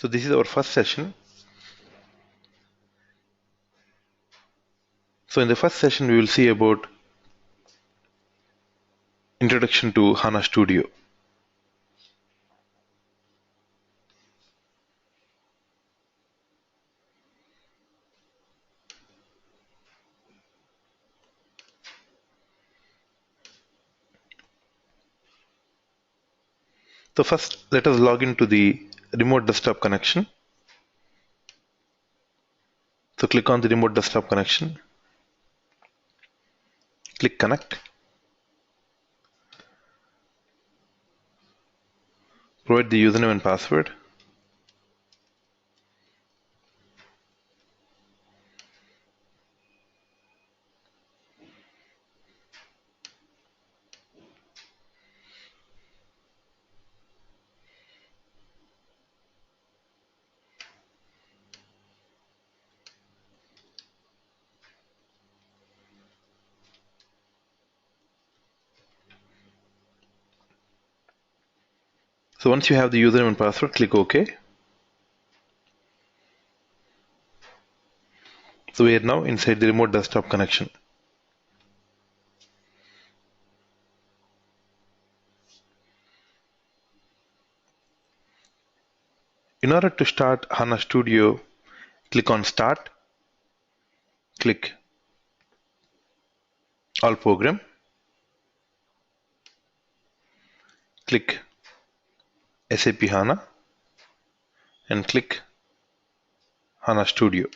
So this is our first session. So in the first session, we will see about introduction to HANA Studio. So first, let us log into the remote desktop connection. So click on the remote desktop connection. Click connect. Provide the username and password. So once you have the username and password, click OK. So we are now inside the remote desktop connection. In order to start HANA Studio, click on Start. Click All Program. Click SAP Hana and click HANA Studio.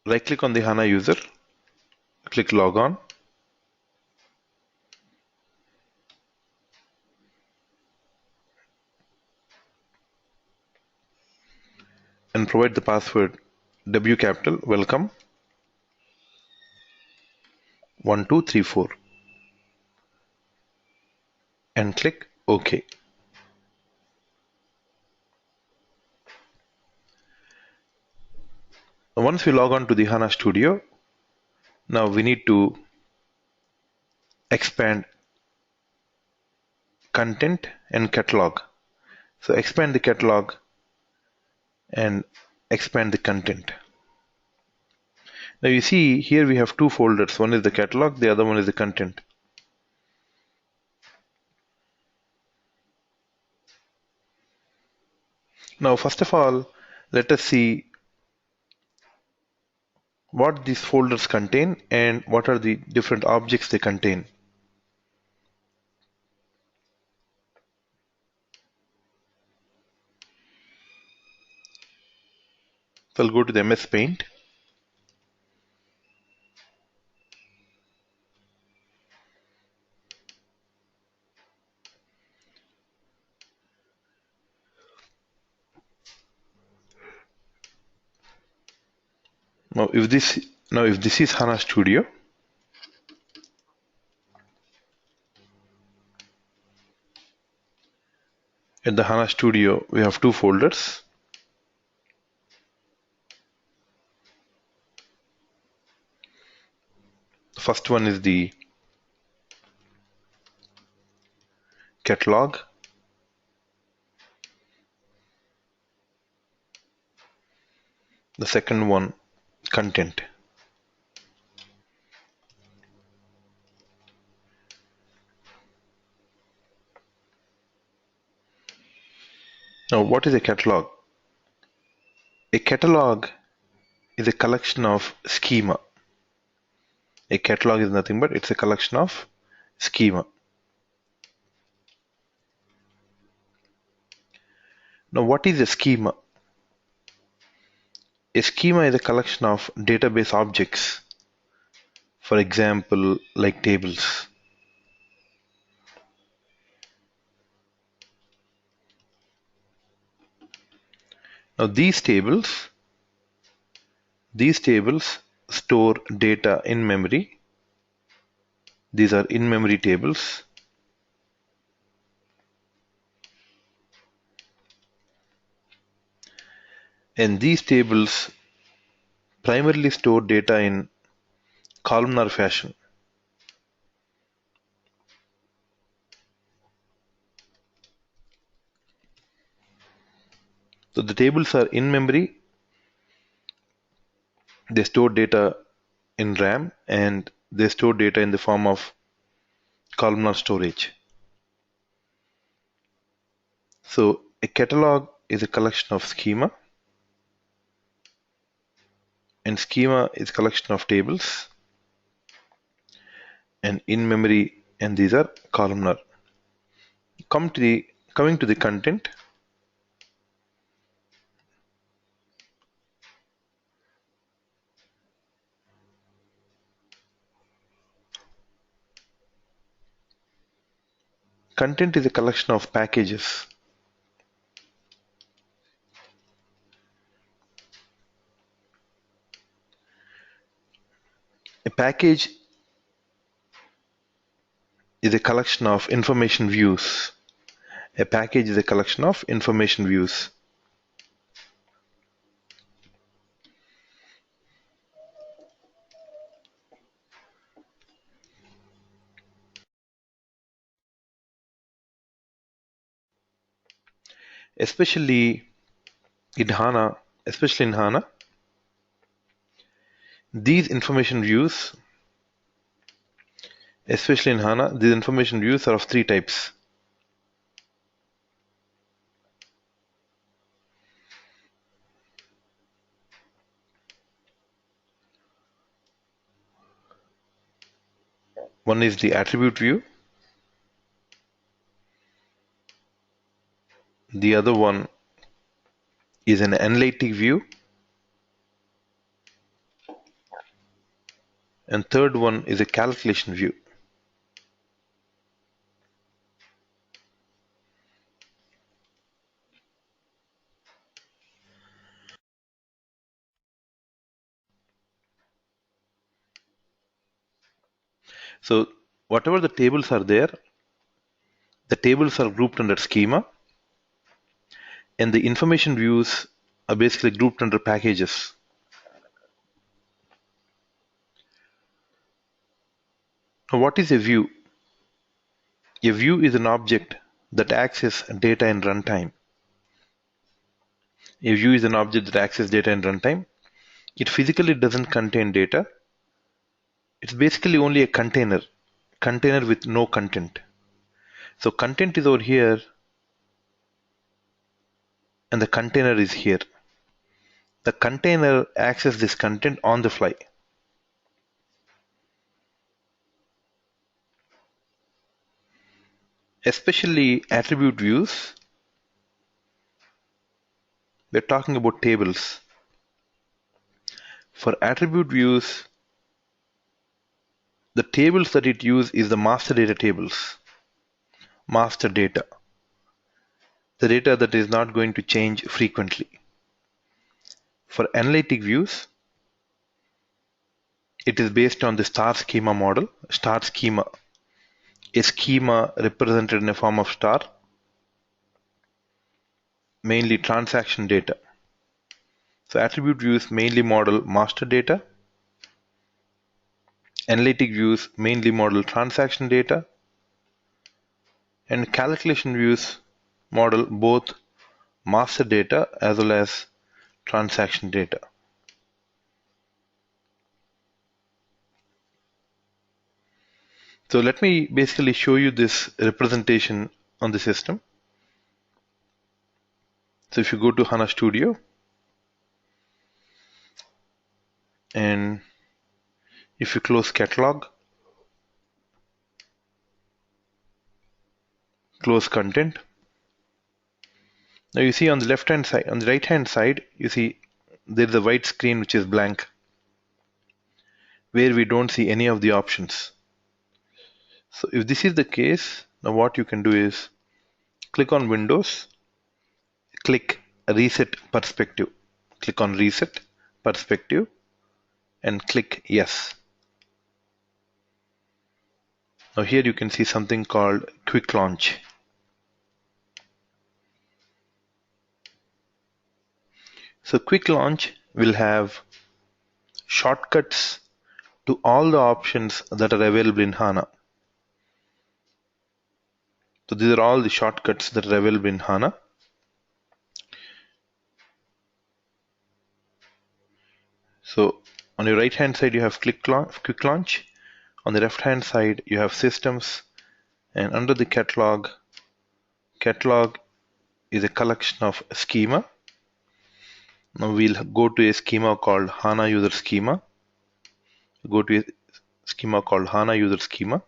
Right click on the HANA user. Click Logon. And provide the password W capital welcome 1234 and click OK. Once we log on to the HANA Studio, now we need to expand content and catalog. So expand the catalog and expand the content. Now you see here we have two folders. One is the catalog, the other one is the content. Now first of all, let us see what these folders contain and what are the different objects they contain. So I'll go to the MS Paint. Now if this is HANA Studio, in the HANA Studio we have two folders. The first one is the catalog. The second one, content. Now, what is a catalog? A catalog is a collection of schema. A catalog is nothing but it's a collection of schema. Now, what is a schema? A schema is a collection of database objects. For example, like tables. Now, these tables store data in memory. These are in-memory tables. And these tables primarily store data in columnar fashion. So the tables are in memory, they store data in RAM, and they store data in the form of columnar storage. So a catalog is a collection of schema, and schema is a collection of tables, and in memory, and these are columnar. Coming to the content. Content is a collection of packages. A package is a collection of information views. A package is a collection of information views. Especially in Hana, these information views, are of three types. One is the attribute view. The other one is an analytic view. And third one is a calculation view. So whatever the tables are there, the tables are grouped under schema, and the information views are basically grouped under packages. Now, what is a view? A view is an object that accesses data in runtime. A view is an object that accesses data in runtime. It physically doesn't contain data. It's basically only a container with no content. So content is over here, and the container is here. The container accesses this content on the fly. Especially attribute views, we're talking about tables. For attribute views, the tables that it uses is the master data tables. Master data. The data that is not going to change frequently. For analytic views, it is based on the star schema model. Star schema. A schema represented in a form of star. Mainly transaction data. So attribute views mainly model master data. Analytic views mainly model transaction data. And calculation views model both master data as well as transaction data. So let me basically show you this representation on the system. So if you go to HANA Studio and if you close catalog, close content. Now you see on the left hand side, on the right hand side, you see there is a white screen which is blank, where we don't see any of the options. So if this is the case, now what you can do is click on Windows, click Reset Perspective. Click on Reset Perspective and click Yes. Now here you can see something called Quick Launch. So quick launch will have shortcuts to all the options that are available in HANA. So these are all the shortcuts that are available in HANA. So on your right hand side you have quick launch, on the left hand side you have systems, and under the catalog is a collection of schema. Now we'll go to a schema called HANA user schema. Go to a schema called HANA user schema.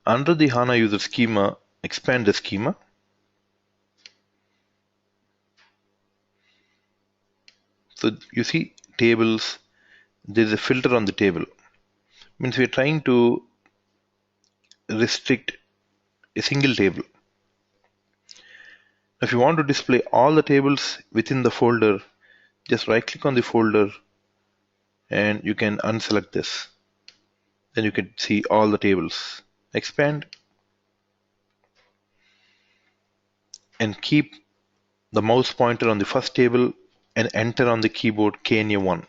Under the HANA user schema, expand the schema. So you see tables, there is a filter on the table. Means we are trying to restrict a single table. If you want to display all the tables within the folder, just right click on the folder and you can unselect this. Then you can see all the tables. Expand and keep the mouse pointer on the first table and enter on the keyboard KNA1.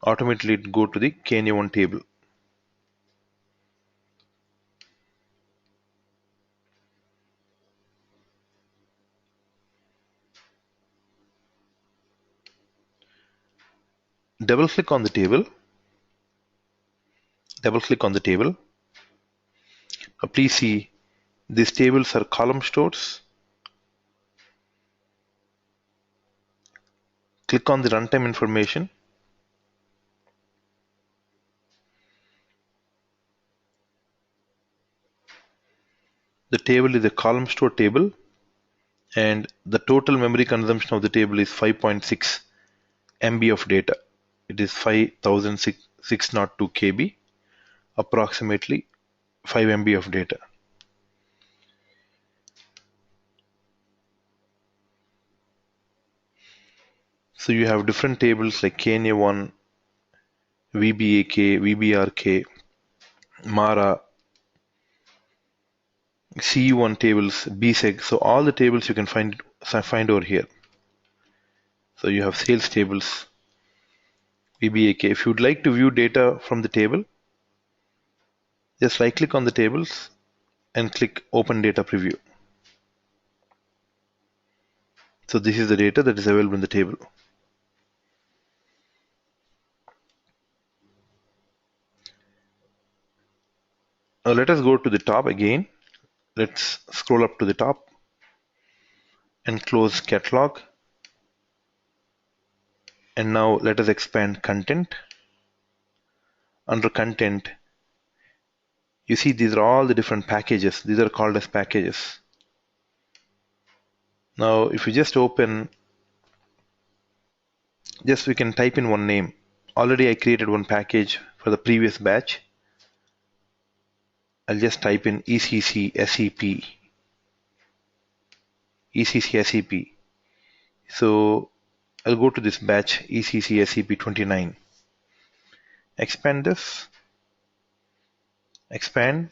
Automatically it go to the KNA1 table. Double click on the table. Double click on the table. Now please see these tables are column stores. Click on the runtime information. The table is a column store table and the total memory consumption of the table is 5.6 MB of data. It is 5602 KB, approximately 5 MB of data. So you have different tables like KNA1, VBAK, VBRK, MARA, CU1 tables, BSEG. So all the tables you can find over here. So you have sales tables, VBAK. If you'd like to view data from the table, just right click on the tables and click Open Data Preview. So this is the data that is available in the table. Now let us go to the top again. Let's scroll up to the top and close catalog. And now let us expand content. Under content, you see these are all the different packages. These are called as packages. Now if you just open, we can type in one name. Already I created one package for the previous batch. I'll just type in ECC SEP. ECC SEP. So I'll go to this batch ECC SEP 29. Expand this. Expand.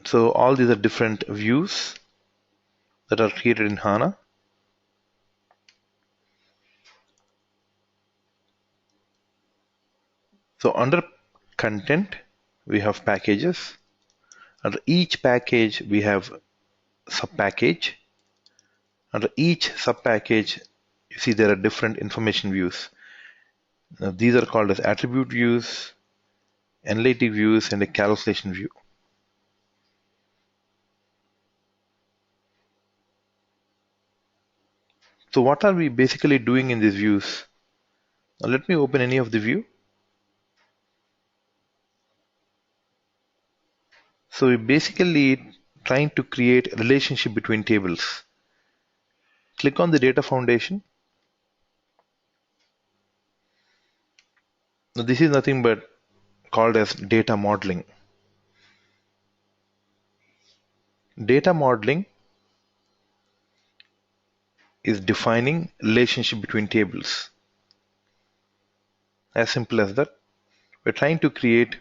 So all these are different views that are created in HANA. So under content, we have packages. Under each package, we have subpackage. Under each subpackage, you see there are different information views. Now, these are called as attribute views, analytic views, and a calculation view. So what are we basically doing in these views? Now let me open any of the view. So we're basically trying to create a relationship between tables. Click on the data foundation. Now this is nothing but called as data modeling. Data modeling is defining relationship between tables. As simple as that. We're trying to create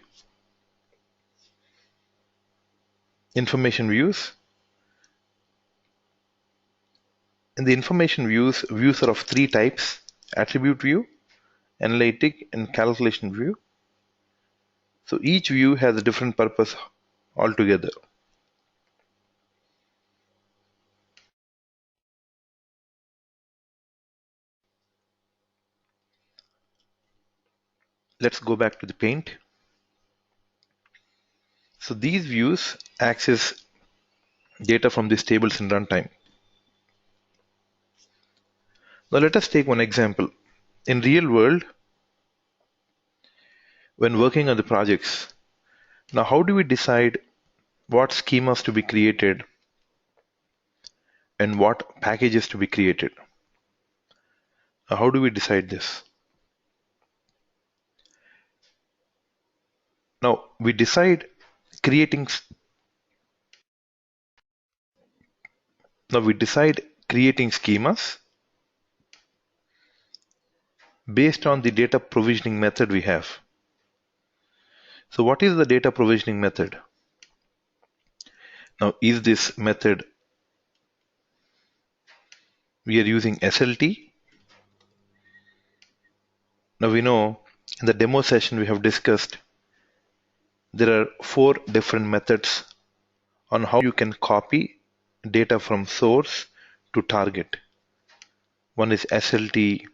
information views In the information views, views are of three types: attribute view, analytic, and calculation view. So each view has a different purpose altogether. Let's go back to the paint. So these views access data from these tables in runtime. Now let us take one example. In real world, when working on the projects, now how do we decide what schemas to be created and what packages to be created? Now, how do we decide this? Now we decide creating creating schemas based on the data provisioning method we have. So what is the data provisioning method? Now is this method we are using SLT? Now we know in the demo session we have discussed there are 4 different methods on how you can copy data from source to target. One is SLT.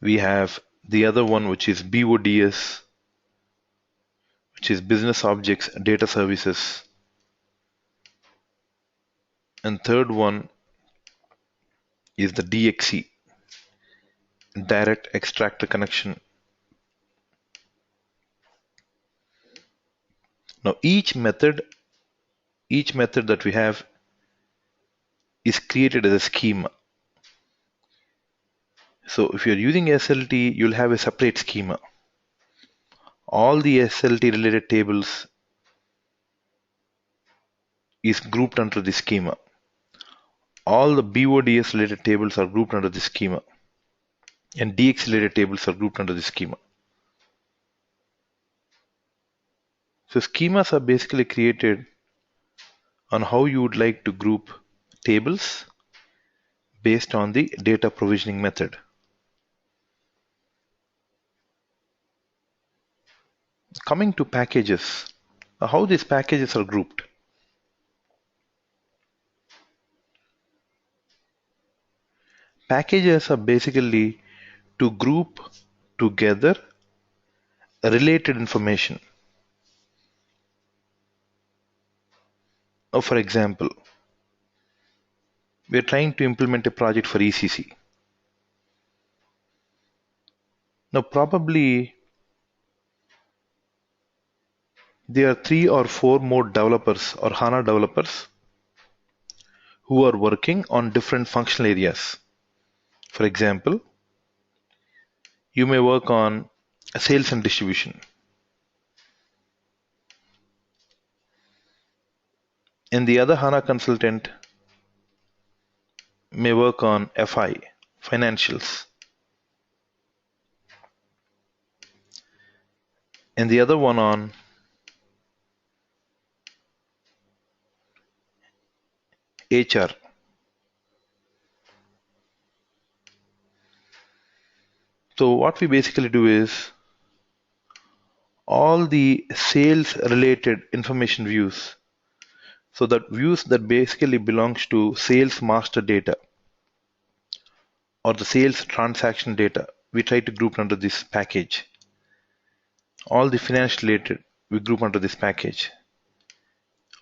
We have the other one which is BODS, which is Business Objects Data Services. And third one is the DXC, Direct Extractor Connection. Now each method that we have is created as a schema. So if you're using SLT, you'll have a separate schema. All the SLT related tables is grouped under the schema. All the BODS related tables are grouped under the schema. And DX related tables are grouped under the schema. So schemas are basically created on how you would like to group tables based on the data provisioning method. Coming to packages, how these packages are grouped. Packages are basically to group together related information. Now, for example, we are trying to implement a project for ECC. Now, probably there are 3 or 4 more developers or HANA developers who are working on different functional areas. For example, you may work on sales and distribution. And the other HANA consultant may work on FI, financials. And the other one on HR. So what we basically do is all the sales related information views. So that views that basically belongs to sales master data or the sales transaction data, we try to group under this package. All the finance related, we group under this package.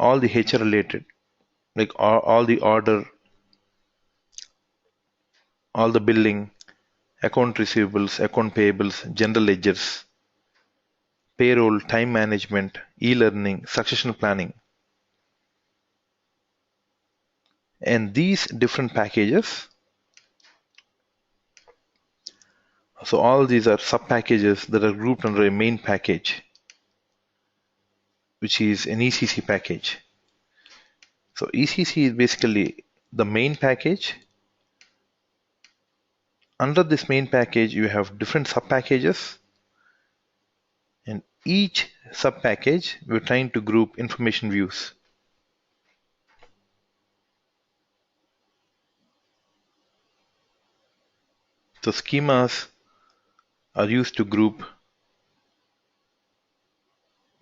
All the HR related, like all the order, all the billing, account receivables, account payables, general ledgers, payroll, time management, e-learning, succession planning. And these different packages, so all these are sub-packages that are grouped under a main package, which is an ECC package. So ECC is basically the main package. Under this main package, you have different sub-packages. And each sub-package, we're trying to group information views. So schemas are used to group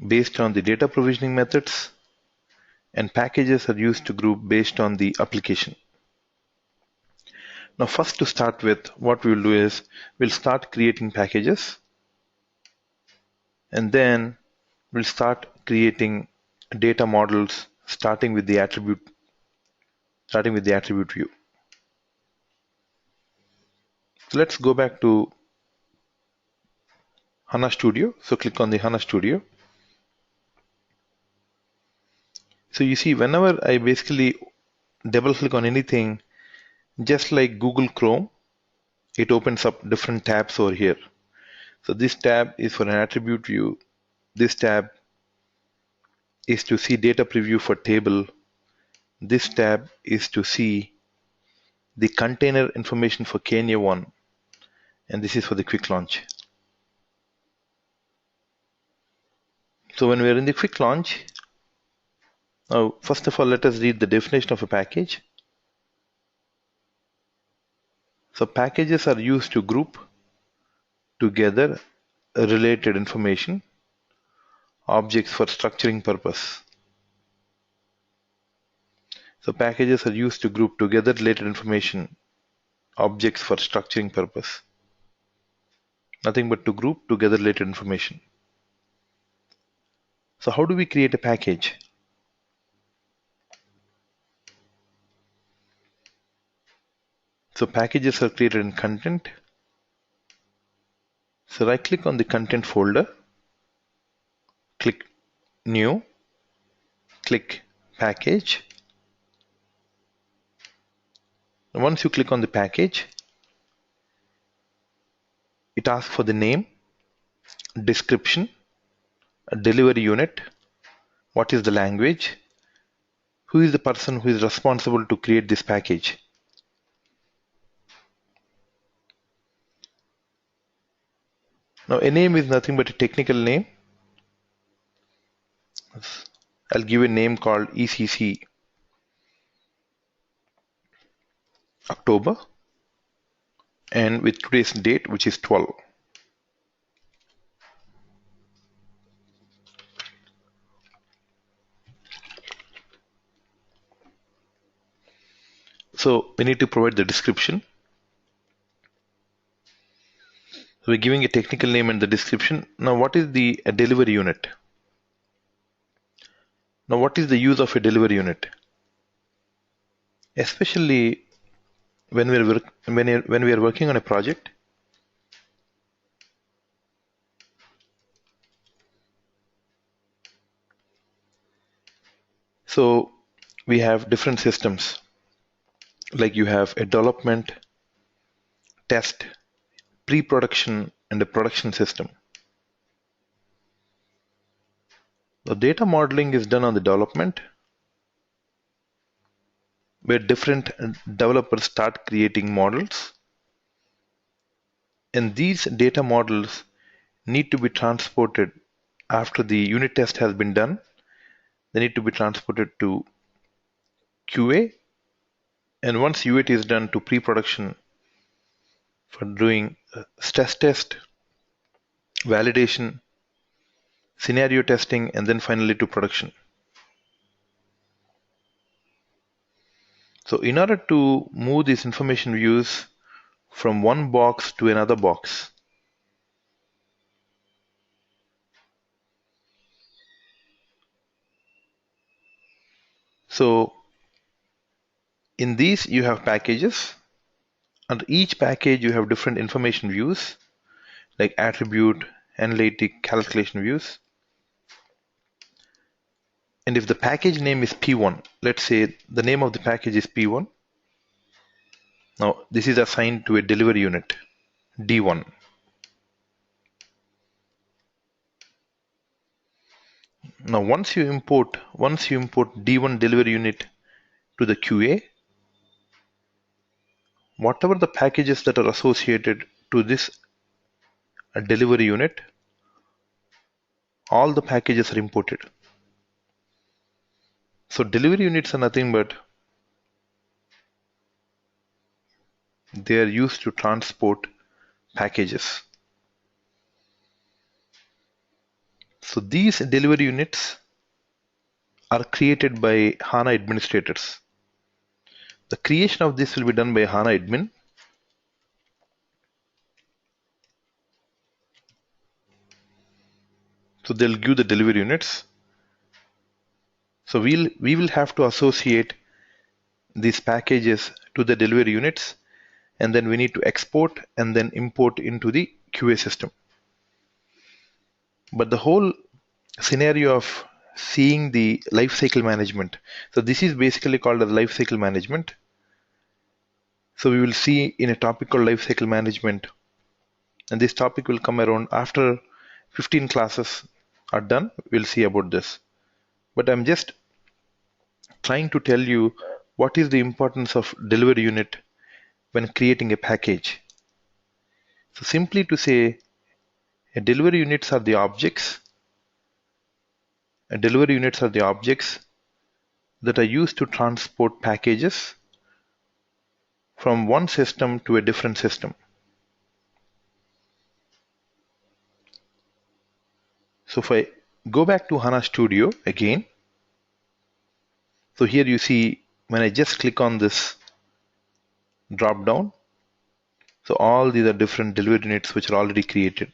based on the data provisioning methods, and packages are used to group based on the application. Now first, to start with, what we'll do is we'll start creating packages, and then we'll start creating data models starting with the attribute view. So let's go back to HANA Studio. So click on the HANA Studio. So you see, whenever I basically double click on anything, just like Google Chrome, it opens up different tabs over here. So this tab is for an attribute view. This tab is to see data preview for table. This tab is to see the container information for Kenya1, and this is for the quick launch. So when we are in the quick launch, now first of all, let us read the definition of a package. So packages are used to group together related information, objects for structuring purpose. So packages are used to group together related information, objects for structuring purpose. Nothing but to group together related information. So how do we create a package? So packages are created in content. So right click on the content folder, click new, click package. Once you click on the package, it asks for the name, description, a delivery unit, what is the language, who is the person who is responsible to create this package. Now a name is nothing but a technical name. I'll give a name called ECC October, and with today's date, which is 12. So we need to provide the description. So we're giving a technical name and the description. Now what is the delivery unit? Now what is the use of a delivery unit? Especially when we are working on a project, so we have different systems, like you have a development, test, pre-production, and a production system. The data modeling is done on the development, where different developers start creating models, and these data models need to be transported after the unit test has been done. They need to be transported to QA, and once UAT is done, to pre-production for doing stress test, validation, scenario testing, and then finally to production. So in order to move these information views from one box to another box, so in these you have packages. Under each package you have different information views, like attribute, analytic, calculation views. And if the package name is P1, let's say the name of the package is P1. Now this is assigned to a delivery unit, D1. Now once you import D1 delivery unit to the QA, whatever the packages that are associated to this delivery unit, all the packages are imported. So delivery units are nothing but they are used to transport packages. So these delivery units are created by HANA administrators. The creation of this will be done by HANA admin. So they'll give the delivery units. So we will have to associate these packages to the delivery units, and then we need to export and then import into the QA system. But the whole scenario of seeing the lifecycle management, so this is basically called as lifecycle management. So we will see in a topic called lifecycle management, and this topic will come around after 15 classes are done. We'll see about this. But I'm just trying to tell you what is the importance of delivery unit when creating a package. So simply to say, a delivery units are the objects. Delivery units are the objects that are used to transport packages from one system to a different system. So if I go back to HANA Studio again, so here you see when I just click on this drop down, so all these are different delivery units which are already created.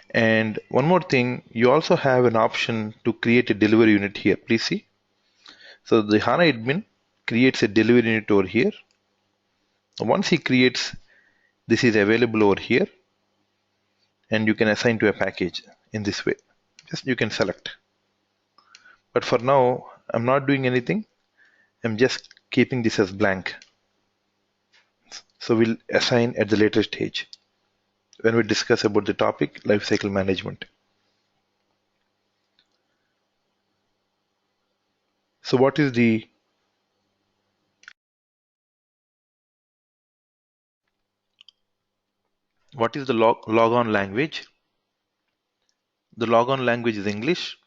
And one more thing, you also have an option to create a delivery unit here. Please see. So the HANA admin creates a delivery unit over here. Once he creates, this is available over here, and you can assign to a package in this way. Just you can select. But for now, I'm not doing anything. I'm just keeping this as blank. So we'll assign at the later stage when we discuss about the topic lifecycle management. So what is the Logon language? The Logon language is English,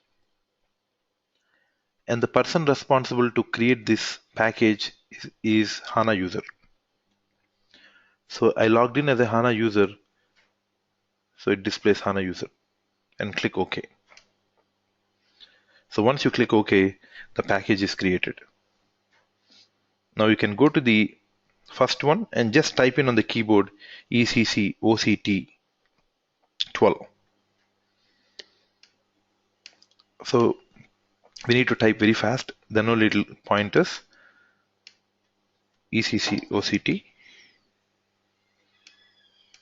and the person responsible to create this package is HANA user. So I logged in as a HANA user, so it displays HANA user, and click OK. So once you click OK, the package is created. Now you can go to the first one and just type in on the keyboard ECC OCT 12. So we need to type very fast. Then only it'll point us ECC OCT,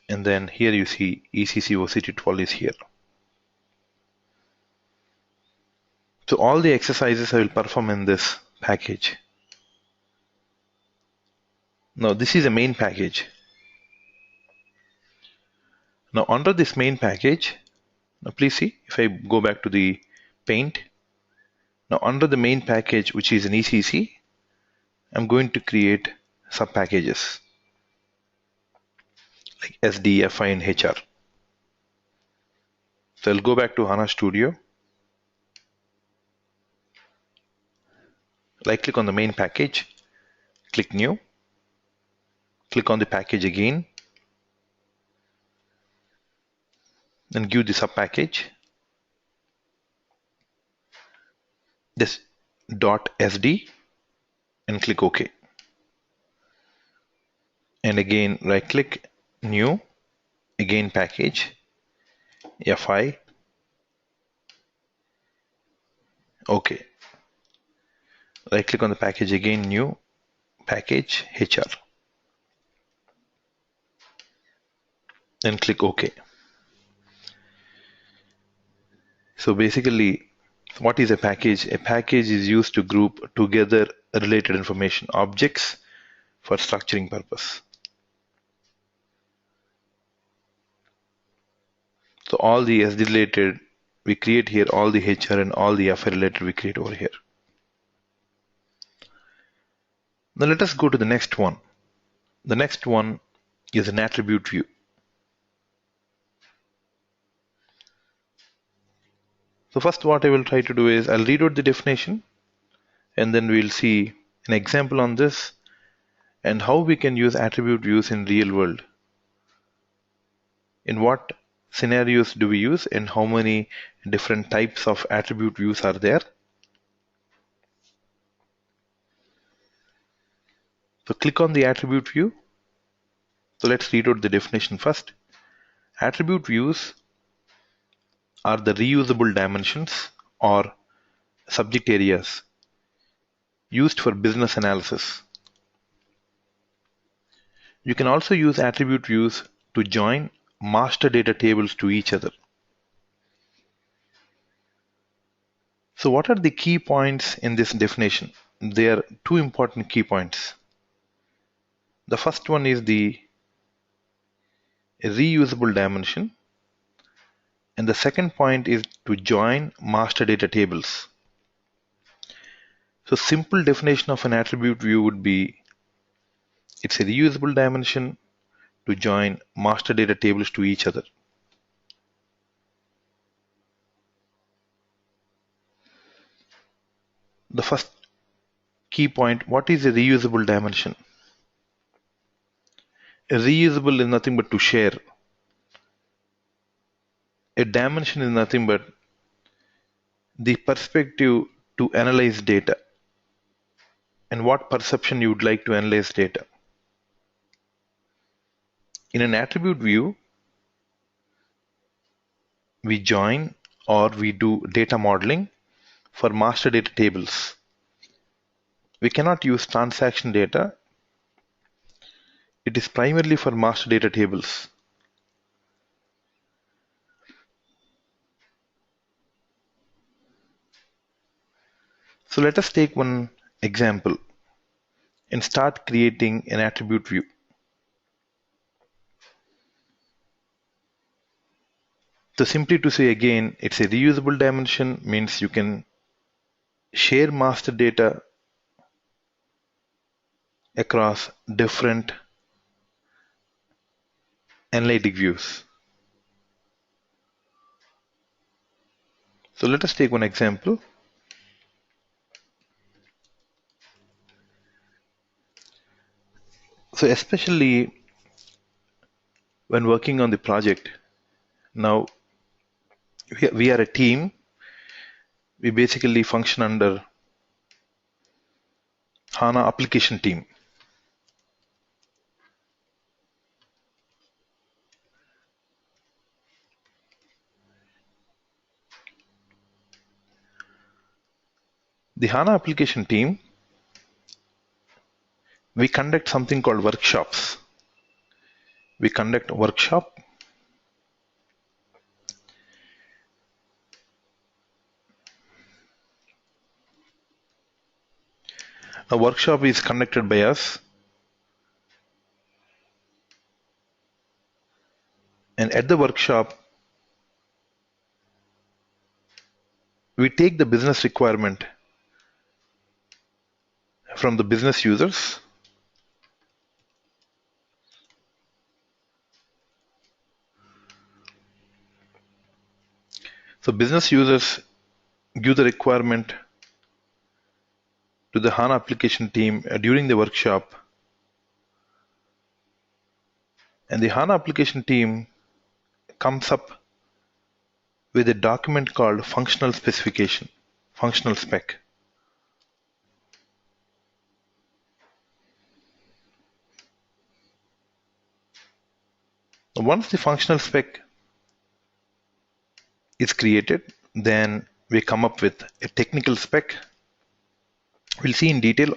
and then here you see ECC OCT 12 is here. So all the exercises I will perform in this package. Now this is a main package. Now under this main package, now please see if I go back to the paint. Now under the main package, which is an ECC, I'm going to create sub packages like SD, FI, and HR. So I'll go back to HANA Studio. Right click on the main package, click new, click on the package again, then give the sub package, this .sd, and click OK. And again right click, new, again package, FI, OK. Right click on the package again, new, package, HR. Then click OK. So basically, what is a package? A package is used to group together related information, objects, for structuring purpose. So all the SD related we create here, all the HR and all the FI related we create over here. Now let us go to the next one. The next one is an attribute view. So first what I will try to do is I'll read out the definition, and then we'll see an example on this, and how we can use attribute views in real world. In what scenarios do we use, and how many different types of attribute views are there? So click on the attribute view. So let's read out the definition first. Attribute views are the reusable dimensions or subject areas used for business analysis. You can also use attribute views to join master data tables to each other. So what are the key points in this definition? There are two important key points. The first one is the reusable dimension, and the second point is to join master data tables. So simple definition of an attribute view would be it's a reusable dimension to join master data tables to each other. The first key point, what is a reusable dimension? A reusable is nothing but to share. A dimension is nothing but the perspective to analyze data and what perception you would like to analyze data. In an attribute view, we join or we do data modeling for master data tables. We cannot use transaction data. It is primarily for master data tables. So let us take one example and start creating an attribute view. So simply to say again, it's a reusable dimension, means you can share master data across different analytic views. So let us take one example. So especially when working on the project, now we are a team. We basically function under HANA application team. The HANA application team, we conduct something called workshops. We conduct a workshop. A workshop is conducted by us, and at the workshop we take the business requirement from the business users, so business users give the requirement to the HANA application team during the workshop, and the HANA application team comes up with a document called Functional Specification, Functional Spec. Once the functional spec is created, then we come up with a technical spec. We'll see in detail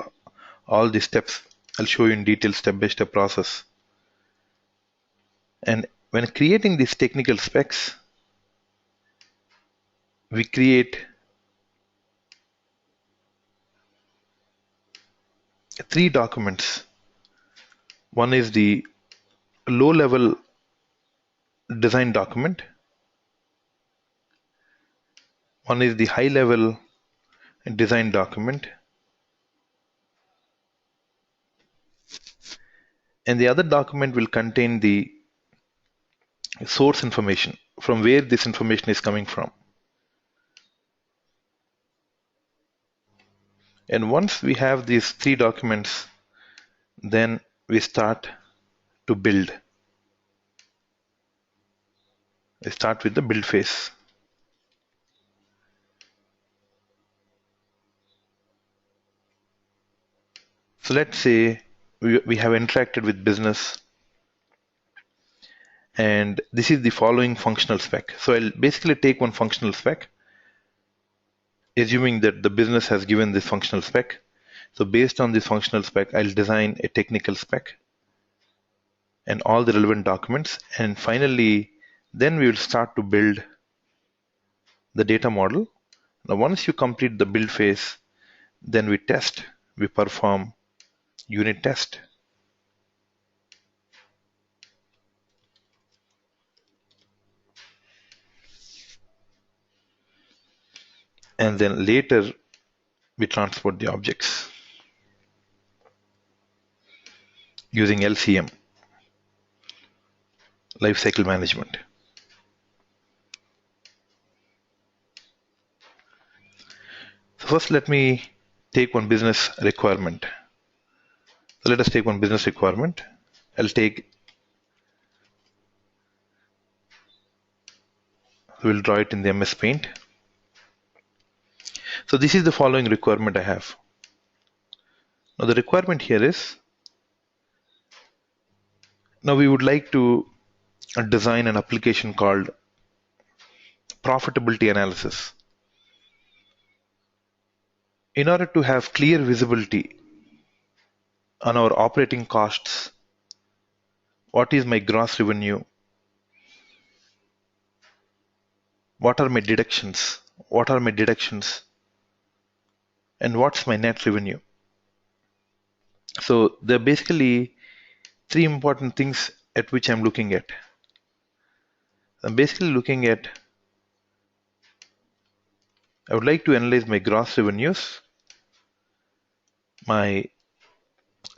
all the steps. I'll show you in detail step-by-step process. And when creating these technical specs, we create three documents. One is the low-level design document. One is the high-level design document. And the other document will contain the source information, from where this information is coming from. And once we have these three documents, Then we start to build. We start with the build phase. So let's say we have interacted with business, and this is the following functional spec. So I'll basically take one functional spec, assuming that the business has given this functional spec. So based on this functional spec, I'll design a technical spec and all the relevant documents. And finally, then we will start to build the data model. Now, once you complete the build phase, then we test, we perform unit test. And then later, we transport the objects using LCM, lifecycle management. So first, let me take one business requirement. So let us take one business requirement. We'll draw it in the MS Paint. So this is the following requirement I have. Now the requirement here is, now we would like to design an application called profitability analysis. In order to have clear visibility on our operating costs, what is my gross revenue, what are my deductions, and what's my net revenue. So there are basically three important things at which I'm looking at. I'm basically looking at, I would like to analyze my gross revenues, my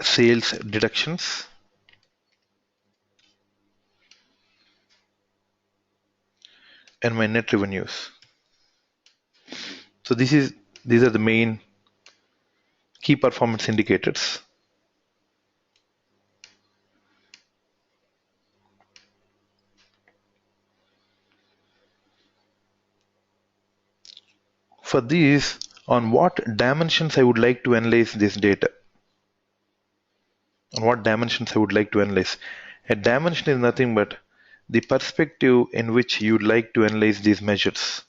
sales deductions, and my net revenues. So these are the main key performance indicators. For these, on what dimensions I would like to analyze this data. On what dimensions I would like to analyze. A dimension is nothing but the perspective in which you would like to analyze these measures.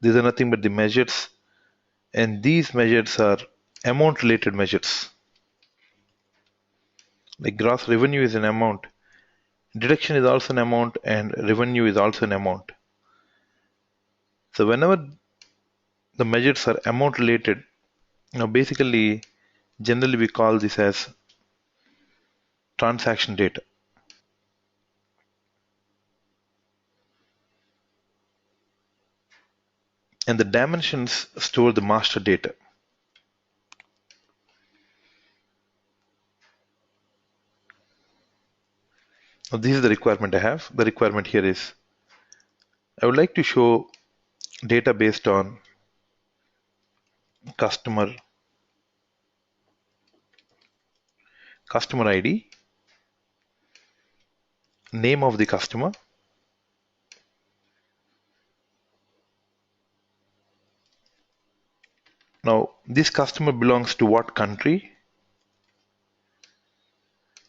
These are nothing but the measures, and these measures are amount related measures. Like gross revenue is an amount, deduction is also an amount, and revenue is also an amount. So whenever the measures are amount related, basically generally we call this as transaction data. And the dimensions store the master data. Now this is the requirement I have. The requirement here is, I would like to show data based on customer ID, name of the customer, now this customer belongs to what country,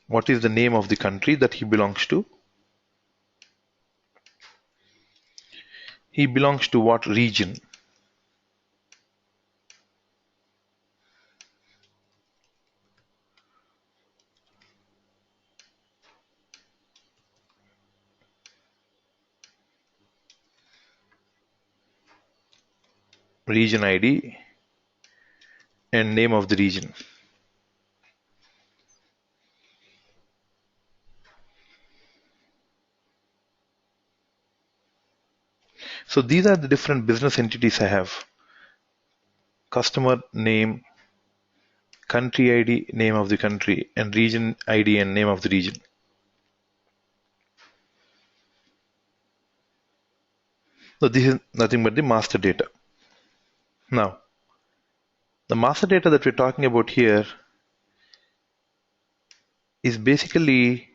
what is the name of the country that he belongs to, he belongs to what region, region ID, and name of the region. So these are the different business entities I have. Customer name, country ID, name of the country, and region ID and name of the region. So this is nothing but the master data. Now, the master data that we're talking about here is basically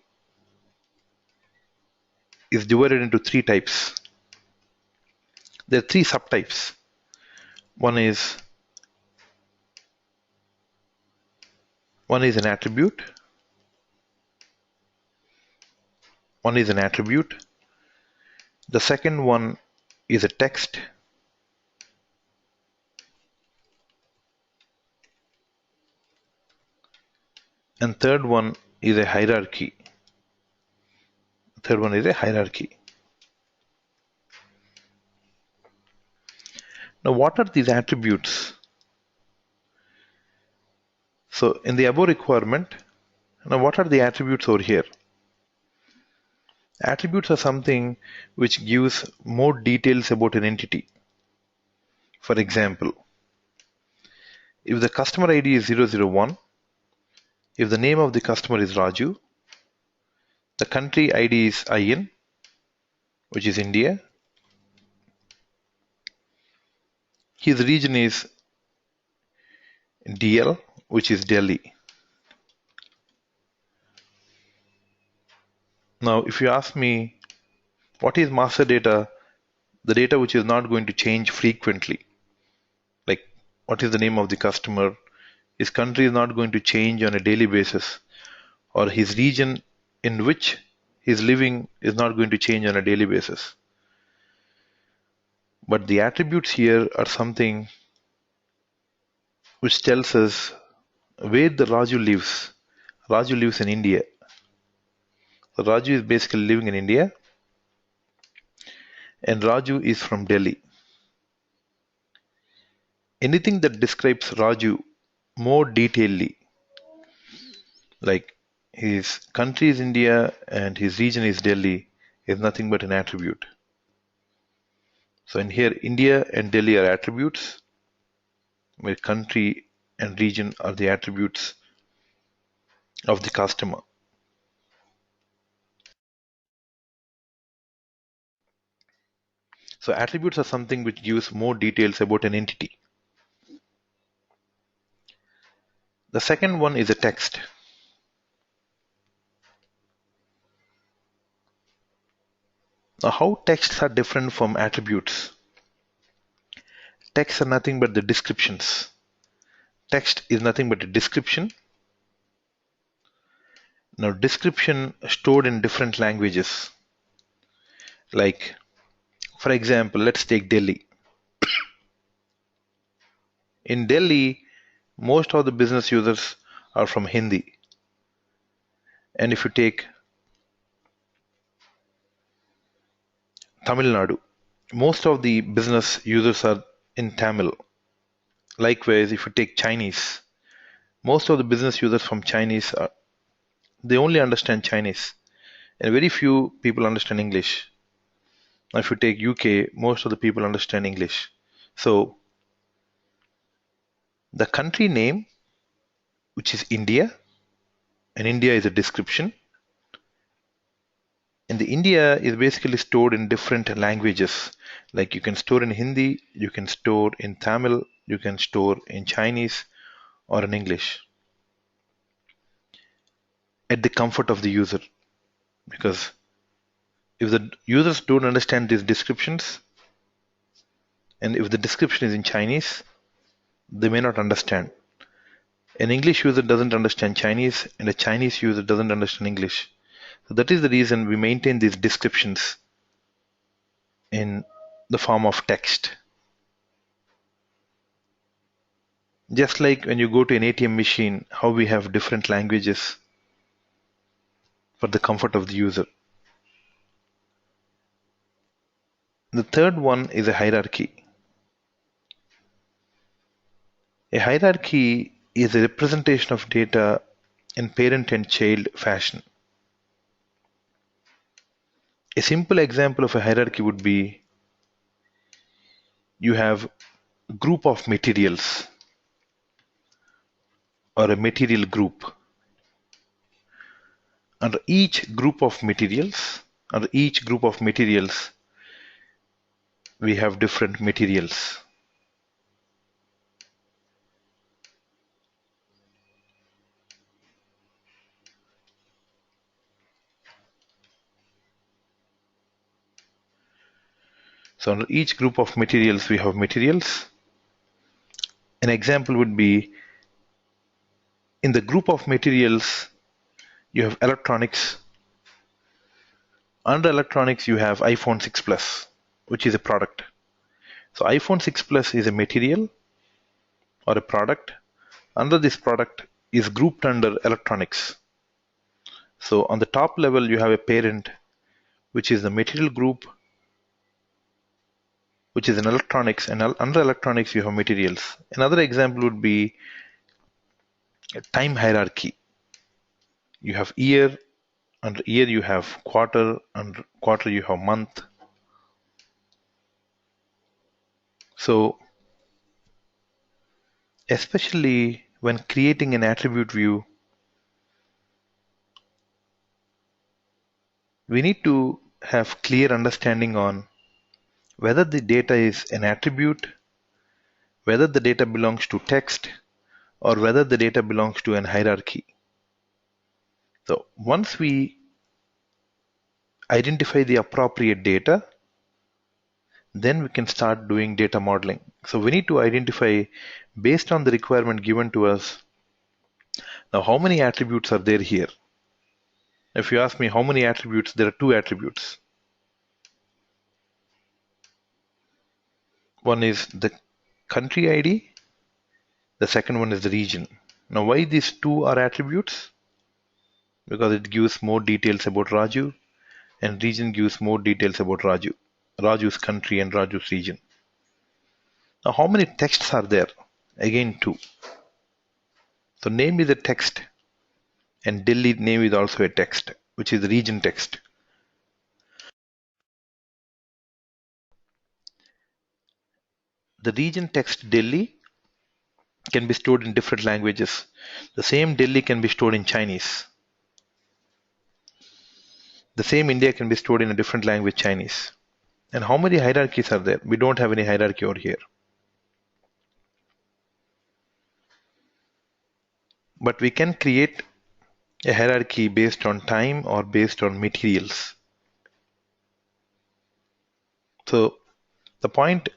is divided into three types. There are three subtypes. One is an attribute. One is an attribute. The second one is a text. And third one is a hierarchy. Third one is a hierarchy. Now, what are these attributes? So, in the above requirement, now what are the attributes over here? Attributes are something which gives more details about an entity. For example, if the customer ID is 001, if the name of the customer is Raju, the country ID is IN, which is India, his region is DL, which is Delhi. Now, if you ask me, what is master data? The data which is not going to change frequently. Like, what is the name of the customer? His country is not going to change on a daily basis, or his region in which he's living is not going to change on a daily basis. But the attributes here are something which tells us where the Raju lives. Raju lives in India. So Raju is basically living in India, and Raju is from Delhi. Anything that describes Raju more detailedly, like his country is India and his region is Delhi, is nothing but an attribute. So in here, India and Delhi are attributes, where country and region are the attributes of the customer. So attributes are something which gives more details about an entity. The second one is a text. Now, how texts are different from attributes? Texts are nothing but the descriptions. Text is nothing but a description. Now, description stored in different languages. Like, for example, let's take Delhi. In Delhi, most of the business users are from Hindi. And if you take Tamil Nadu, most of the business users are in Tamil. Likewise, if you take Chinese, most of the business users from Chinese they only understand Chinese, and very few people understand English. Now, if you take UK, most of the people understand English. So, the country name, which is India, and India is a description, and the India is basically stored in different languages. Like you can store in Hindi, you can store in Tamil, you can store in Chinese or in English at the comfort of the user. Because if the users don't understand these descriptions, and if the description is in Chinese, they may not understand. An English user doesn't understand Chinese, and a Chinese user doesn't understand English. So that is the reason we maintain these descriptions in the form of text. Just like when you go to an ATM machine, how we have different languages for the comfort of the user. The third one is a hierarchy. A hierarchy is a representation of data in parent and child fashion. A simple example of a hierarchy would be you have a group of materials or a material group. Under each group of materials, we have different materials. So under each group of materials, we have materials. An example would be in the group of materials, you have electronics. Under electronics, you have iPhone 6 Plus, which is a product. So iPhone 6 Plus is a material or a product. Under this product is grouped under electronics. So on the top level, you have a parent, which is the material group, which is in electronics, and under electronics, you have materials. Another example would be a time hierarchy. You have year, under year you have quarter, under quarter you have month. So especially when creating an attribute view, we need to have clear understanding on whether the data is an attribute, whether the data belongs to text, or whether the data belongs to an hierarchy. So once we identify the appropriate data, then we can start doing data modeling. So we need to identify, based on the requirement given to us, now how many attributes are there here? If you ask me how many attributes, there are two attributes. One is the country ID, the second one is the region. Now why these two are attributes? Because it gives more details about Raju, and region gives more details about Raju. Raju's country and Raju's region. Now how many texts are there? Again, two. So name is a text, and Delhi name is also a text, which is the region text. The region text Delhi can be stored in different languages. The same Delhi can be stored in Chinese. The same India can be stored in a different language, Chinese. And how many hierarchies are there? We don't have any hierarchy over here. But we can create a hierarchy based on time or based on materials. So the point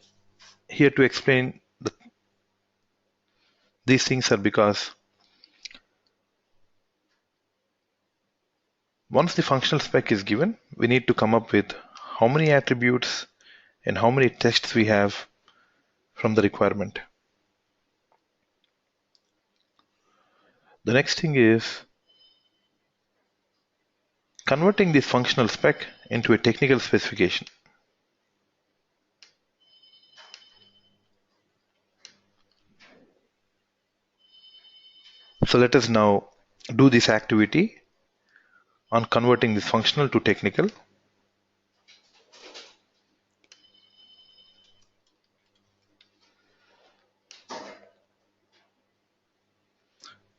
here to explain these things are because once the functional spec is given, we need to come up with how many attributes and how many texts we have from the requirement. The next thing is converting this functional spec into a technical specification. So let us now do this activity on converting this functional to technical.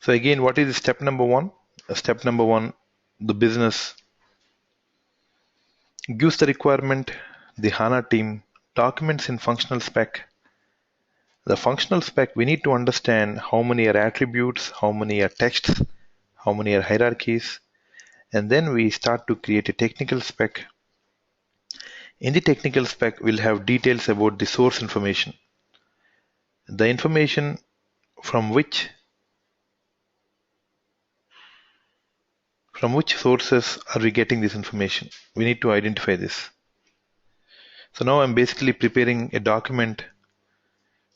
So again, what is step number one? Step number one, the business gives the requirement, the HANA team documents in functional spec. The functional spec, we need to understand how many are attributes, how many are texts, how many are hierarchies, and then we start to create a technical spec. In the technical spec, we'll have details about the source information, the information from which sources are we getting this information. We need to identify this. So now I'm basically preparing a document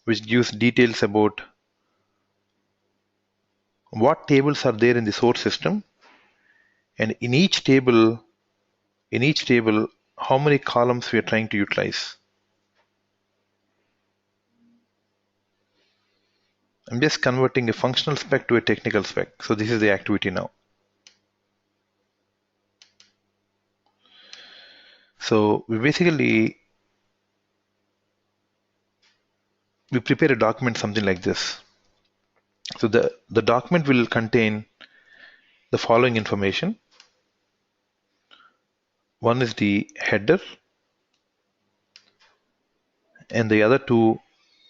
which gives details about what tables are there in the source system, and in each table, how many columns we are trying to utilize. I'm just converting a functional spec to a technical spec. So this is the activity now. So we prepare a document something like this. So the document will contain the following information. One is the header, and the other two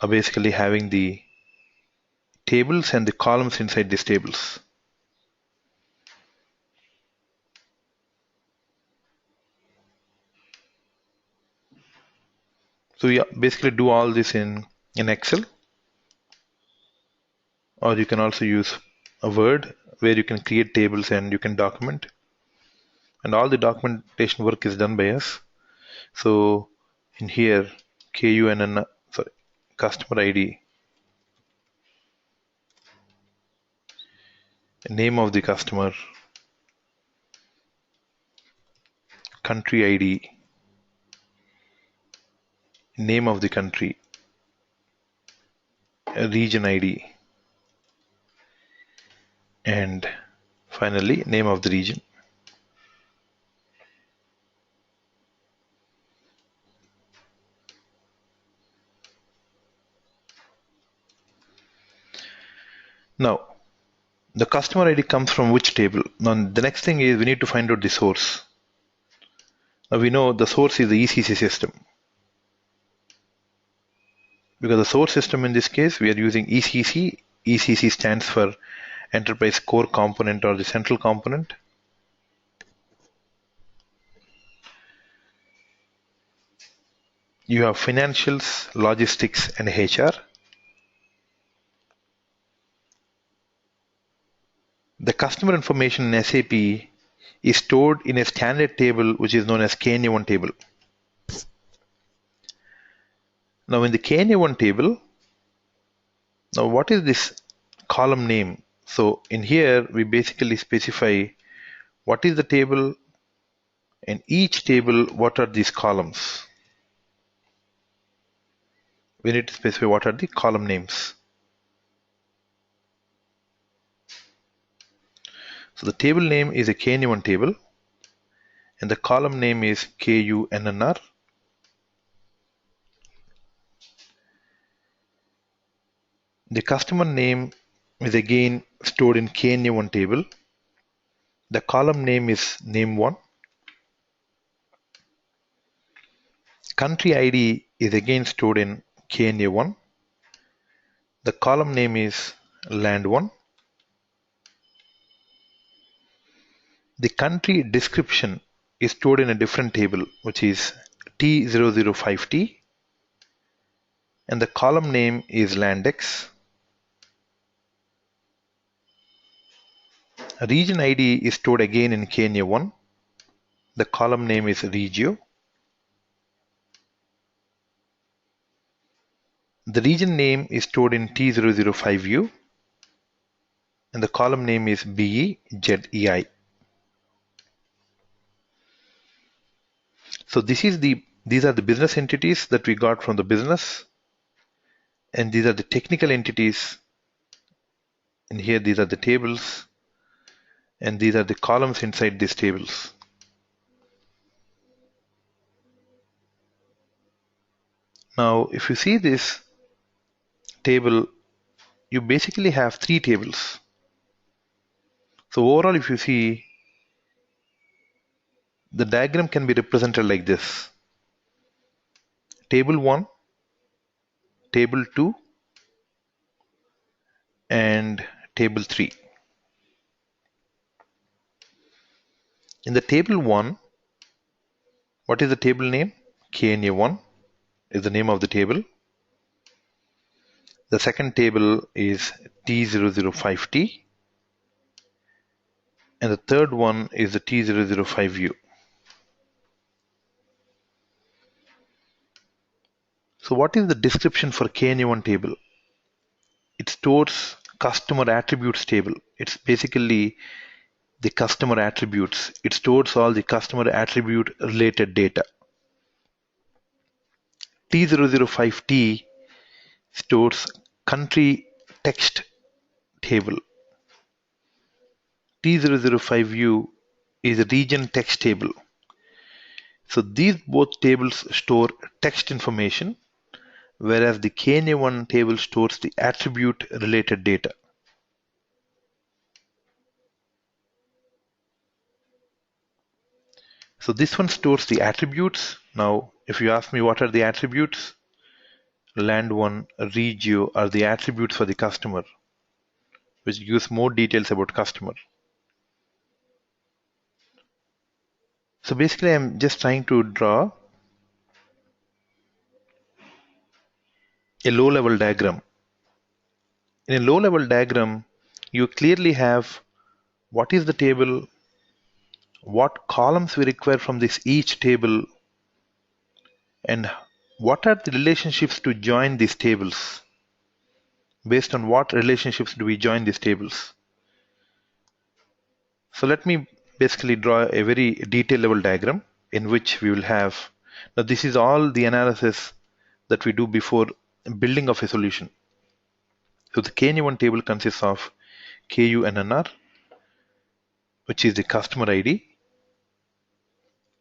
are basically having the tables and the columns inside these tables. So we basically do all this in Excel, or you can also use a Word where you can create tables and you can document. And all the documentation work is done by us. So in here, customer ID, name of the customer, country ID, name of the country, region ID, and finally name of the region. Now, the customer ID comes from which table? Now, the next thing is we need to find out the source. Now, we know the source is the ECC system. Because the source system in this case, we are using ECC. ECC stands for Enterprise Core Component or the Central Component. You have financials, logistics, and HR. The customer information in SAP is stored in a standard table which is known as KNA1 table. Now in the KNA1 table, now what is this column name? So in here we basically specify what is the table, and each table what are these columns. We need to specify what are the column names. So the table name is a KNA1 table and the column name is KUNNR. The customer name is again stored in KNA1 table. The column name is name1. Country ID is again stored in KNA1. The column name is land1. The country description is stored in a different table, which is T005T, and the column name is landx. Region ID is stored again in KNA1. The column name is regio. The region name is stored in T005U, and the column name is BEZEI. So these are the business entities that we got from the business, and these are the technical entities. And here these are the tables, and these are the columns inside these tables. Now, if you see this table, you basically have three tables. So overall, if you see, the diagram can be represented like this. Table 1, Table 2, and Table 3. In the Table 1, what is the table name? KNA1 is the name of the table. The second table is T005T. And the third one is the T005U. So what is the description for KNA1 table? It stores customer attributes table. It's basically the customer attributes. It stores all the customer attribute related data. T005T stores country text table. T005U is a region text table. So these both tables store text information, whereas the KNA1 table stores the attribute related data. So this one stores the attributes. Now, if you ask me what are the attributes, land1, regio are the attributes for the customer, which gives more details about customer. So basically, I'm just trying to draw a low-level diagram. In a low-level diagram, you clearly have what is the table, what columns we require from this each table, and what are the relationships to join these tables. Based on what relationships do we join these tables? So let me basically draw a very detailed level diagram in which we will have, now this is all the analysis that we do before building of a solution. So the KNA1 table consists of KUNNR, which is the customer ID,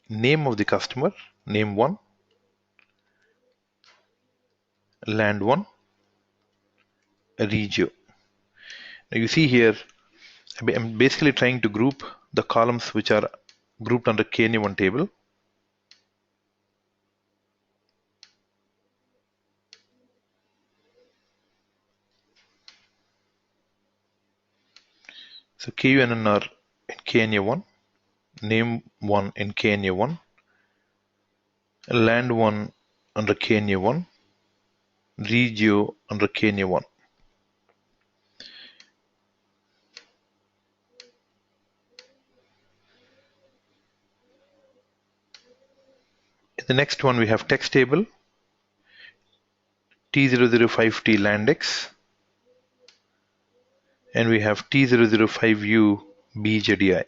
name of the customer, name 1, land 1, regio. Now you see here, I'm basically trying to group the columns which are grouped under KNA1 table. So KUNNR in KNA1, name 1 in KNA1, land 1 under KNA1, regio under KNA1. In the next one we have text table, T005T landx, and we have T005U BJDI.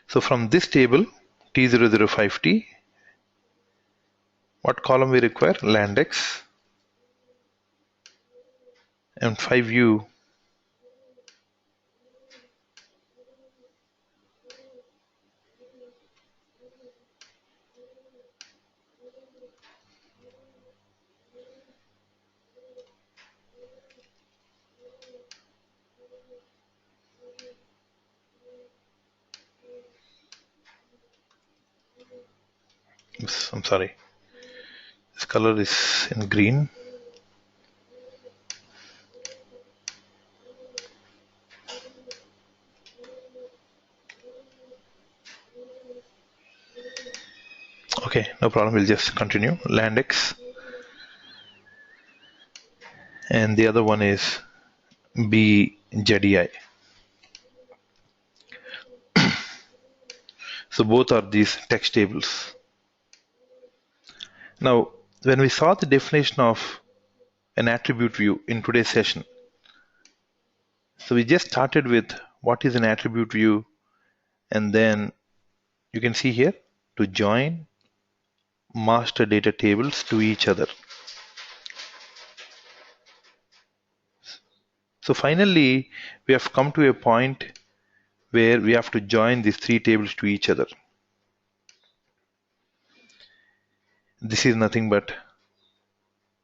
So from this table, T005T, what column we require? Landx, and 5U I'm sorry, this color is in green. Okay, no problem, we'll just continue. Landx, and the other one is BJDI. So both are these text tables. Now, when we saw the definition of an attribute view in today's session, so we just started with what is an attribute view, and then you can see here to join master data tables to each other. So finally, we have come to a point where we have to join these three tables to each other. This is nothing but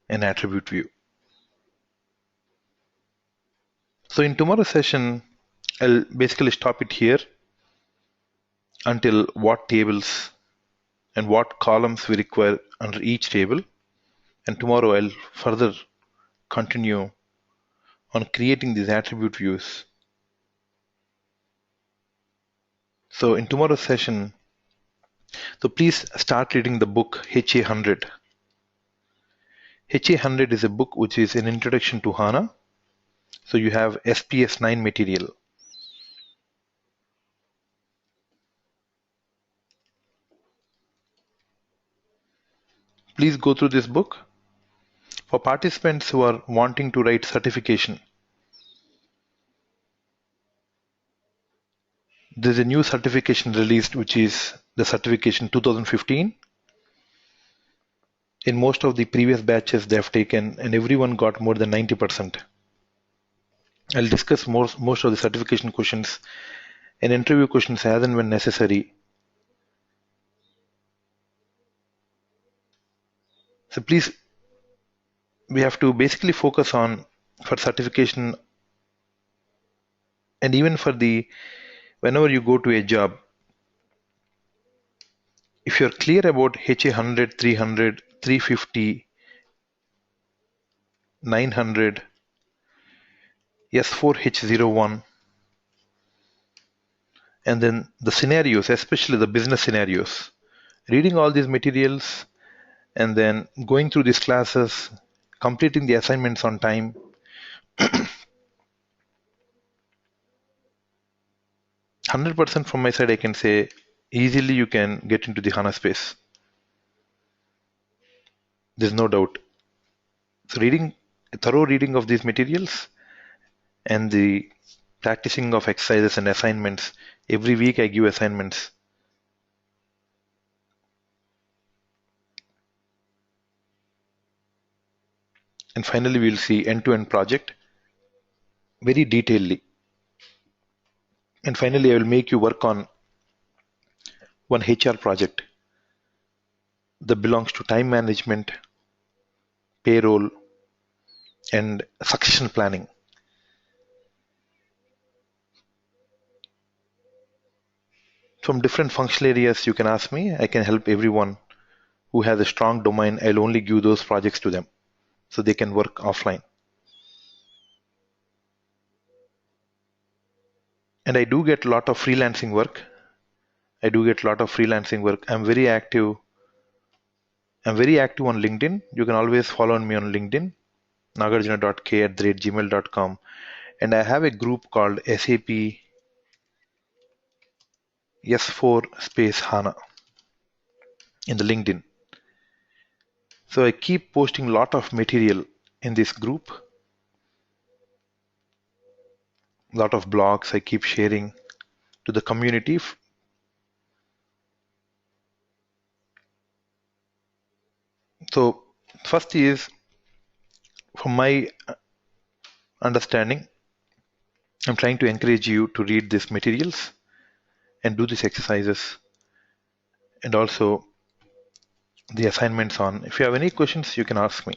an attribute view. So in tomorrow's session, I'll basically stop it here until what tables and what columns we require under each table. And tomorrow I'll further continue on creating these attribute views. So in tomorrow's session, so please start reading the book HA100. HA100 is a book which is an introduction to HANA. So you have SPS 9 material. Please go through this book. For participants who are wanting to write certification, there's a new certification released, which is the certification 2015. In most of the previous batches they have taken, and everyone got more than 90%. I'll discuss most of the certification questions and interview questions as and when necessary. So please, we have to basically focus on for certification, and even for the whenever you go to a job, if you're clear about HA100, 300, 350, 900, S4H01, And then the scenarios, especially the business scenarios. Reading all these materials and then going through these classes, completing the assignments on time. 100% from my side, I can say easily you can get into the HANA space. There's no doubt. So reading, a thorough reading of these materials and the practicing of exercises and assignments. Every week I give assignments. And finally, we'll see end-to-end project very detailedly. And finally, I will make you work on one HR project that belongs to time management, payroll, and succession planning. From different functional areas, you can ask me. I can help everyone who has a strong domain. I'll only give those projects to them so they can work offline. And I do get a lot of freelancing work. I'm very active. I'm very active on LinkedIn. You can always follow me on LinkedIn, nagarjuna.k@gmail.com. And I have a group called SAP S4 space HANA in the LinkedIn. So I keep posting a lot of material in this group, a lot of blogs I keep sharing to the community. So first is, from my understanding, I'm trying to encourage you to read these materials and do these exercises and also the assignments on. If you have any questions, you can ask me.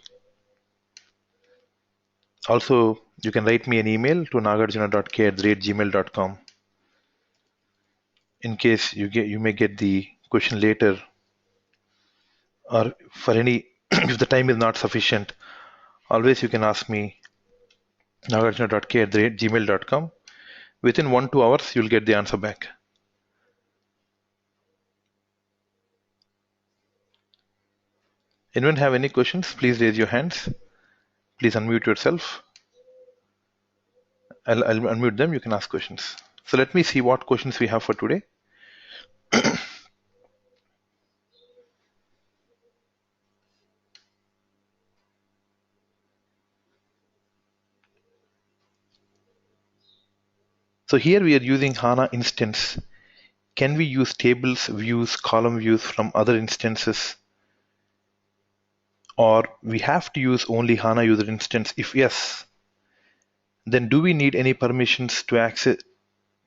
Also, you can write me an email to nagarjuna.k@gmail.com in case you may get the question later, or for any if the time is not sufficient. Always you can ask me nagarjuna.k@gmail.com. Within 1-2 hours, you'll get the answer back. Anyone have any questions? Please raise your hands. Please unmute yourself. I'll unmute them. You can ask questions. So let me see what questions we have for today. So here we are using HANA instance. Can we use tables, views, column views from other instances? Or we have to use only HANA user instance? If yes, then do we need any permissions to access,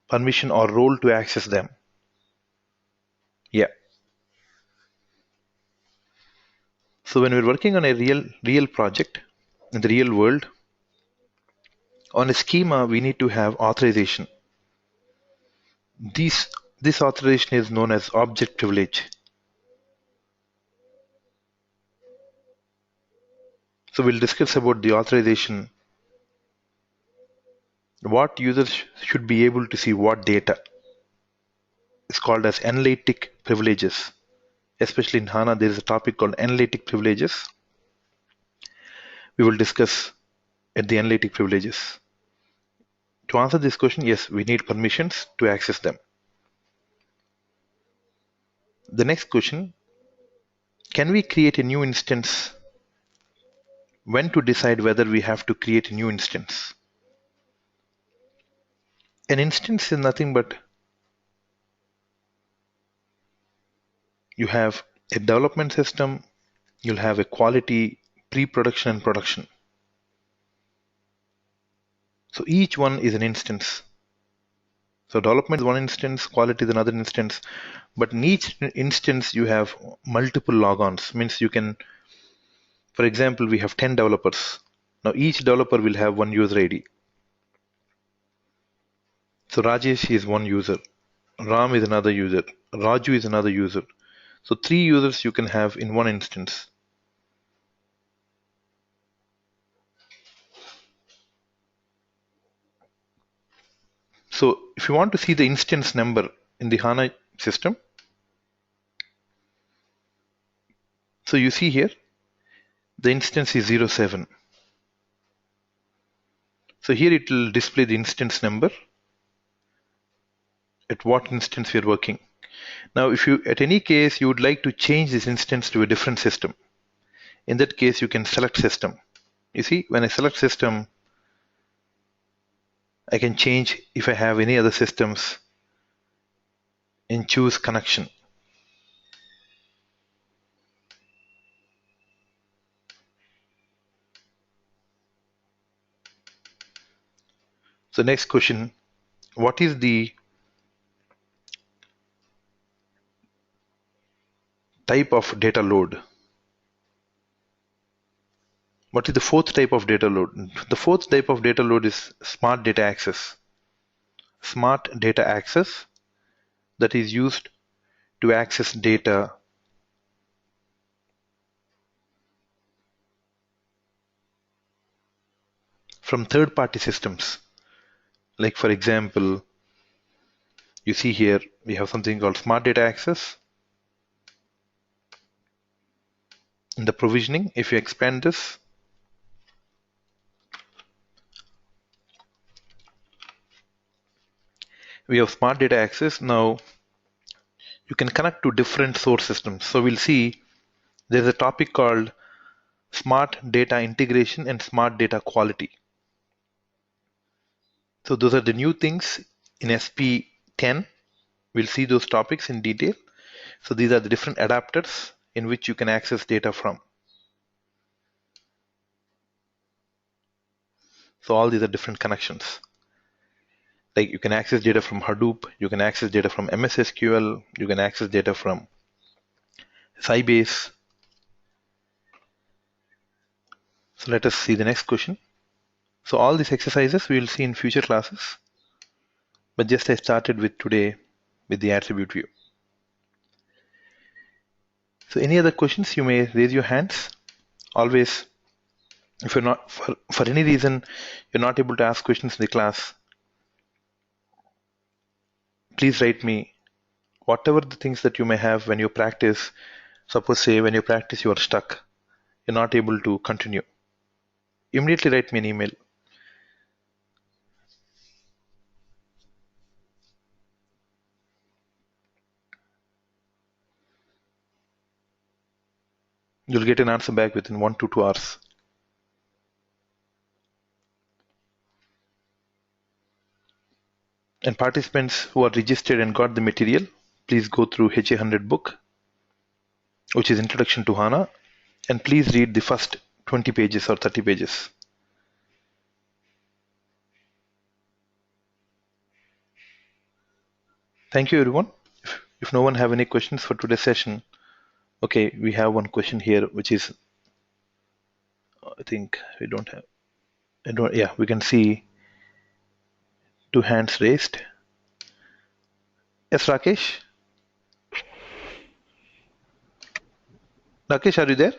permission or role to access them? Yeah. So when we're working on a real project in the real world, on a schema, we need to have authorization. This authorization is known as object privilege. So we'll discuss about the authorization. What users should be able to see what data is called as analytic privileges. Especially in HANA, there is a topic called analytic privileges. We will discuss at the analytic privileges. To answer this question, yes, we need permissions to access them. The next question, can we create a new instance? When to decide whether we have to create a new instance? An instance is nothing but you have a development system, you'll have a quality, pre-production and production. So each one is an instance. So development is one instance, quality is another instance, but in each instance you have multiple logons. Means you can, for example, we have 10 developers. Now each developer will have one user ID. So Rajesh is one user, Ram is another user, Raju is another user. So 3 users you can have in one instance. So if you want to see the instance number in the HANA system, so you see here, the instance is 07. So here it will display the instance number at what instance we are working. Now, if you, at any case, you would like to change this instance to a different system, in that case, you can select system. You see, when I select system, I can change if I have any other systems and choose connection. So next question, what is the type of data load? What is the fourth type of data load? The fourth type of data load is smart data access. Smart data access that is used to access data from third-party systems. Like for example, you see here we have something called smart data access. In the provisioning, if you expand this, we have smart data access. Now you can connect to different source systems. So we'll see there's a topic called smart data integration and smart data quality. So those are the new things in SP10. We'll see those topics in detail. So these are the different adapters in which you can access data from. So all these are different connections. Like you can access data from Hadoop, you can access data from MS SQL, you can access data from Sybase. So let us see the next question. So all these exercises we will see in future classes, but just I started with today with the attribute view. So any other questions, you may raise your hands. Always, if you're not, for any reason, you're not able to ask questions in the class, please write me whatever the things that you may have when you practice. Suppose say when you practice you are stuck, you're not able to continue. Immediately write me an email. You'll get an answer back within 1 to 2 hours. And participants who are registered and got the material, please go through HA100 book, which is Introduction to HANA, and please read the first 20 pages or 30 pages. Thank you, everyone. If no one have any questions for today's session, okay, we have one question here, which is, I think we don't have, yeah, we can see 2 hands raised. Yes, Rakesh? Rakesh, are you there?